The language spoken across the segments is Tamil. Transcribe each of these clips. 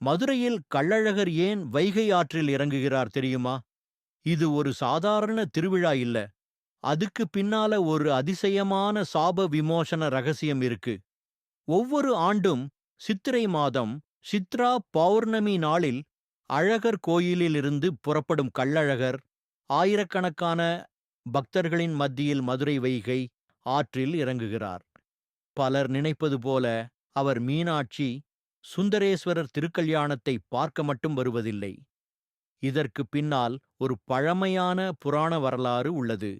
மதுரையில் கள்ளழகர் ஏன் வைகை ஆற்றில் இறங்குகிறார் தெரியுமா? இது ஒரு சாதாரண திருவிழா இல்ல. அதுக்கு பின்னால ஒரு அதிசயமான சாப விமோசன ரகசியம் இருக்கு. ஒவ்வொரு ஆண்டும் சித்திரை மாதம் சித்ரா பௌர்ணமி நாளில் அழகர் கோயிலிலிருந்து புறப்படும் கள்ளழகர் ஆயிரக்கணக்கான பக்தர்களின் மத்தியில் மதுரை வைகை ஆற்றில் இறங்குகிறார். பலர் நினைப்பது போல அவர் மீனாட்சி, சுந்தரேஸ்வரர் திருக்கல்யாணத்தை பார்க்க மட்டும் வருவதில்லை. இதற்கு பின்னால் ஒரு பழமையான புராண வரலாறு உள்ளது.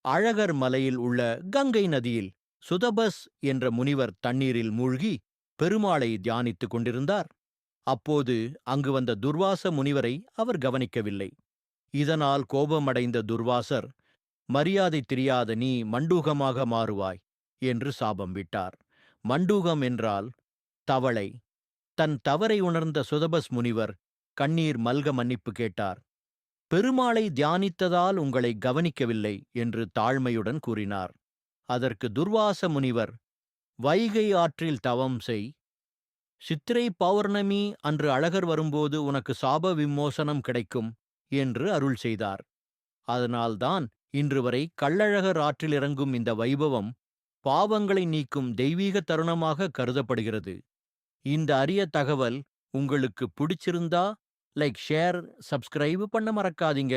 அழகர் மலையில் உள்ள கங்கை நதியில் சுதபஸ் என்ற முனிவர் தண்ணீரில் மூழ்கி பெருமாளை தியானித்துக் கொண்டிருந்தார். அப்போது அங்கு வந்த துர்வாச முனிவரை அவர் கவனிக்கவில்லை. இதனால் கோபமடைந்த துர்வாசர், மரியாதை தெரியாத நீ மண்டூகமாக மாறுவாய் என்று சாபம் விட்டார். மண்டூகம் என்றால் தவளை. தன் தவறை உணர்ந்த சுதபஸ் முனிவர் கண்ணீர் மல்க மன்னிப்பு கேட்டார். பெருமாளை தியானித்ததால் உங்களை கவனிக்கவில்லை என்று தாழ்மையுடன் கூறினார். அதற்கு துர்வாச முனிவர், வைகை ஆற்றில் தவம் செய். சித்திரை பௌர்ணமி அன்று அழகர் வரும்போது உனக்கு சாப விமோசனம் கிடைக்கும் என்று அருள் செய்தார். அதனால்தான் இன்று வரை கள்ளழகர் ஆற்றில் இறங்கும் இந்த வைபவம் பாவங்களை நீக்கும் தெய்வீக தருணமாக கருதப்படுகிறது. இந்த அரிய தகவல் உங்களுக்கு பிடிச்சிருந்தா லைக், ஷேர், சப்ஸ்கிரைப் பண்ண மறக்காதீங்க.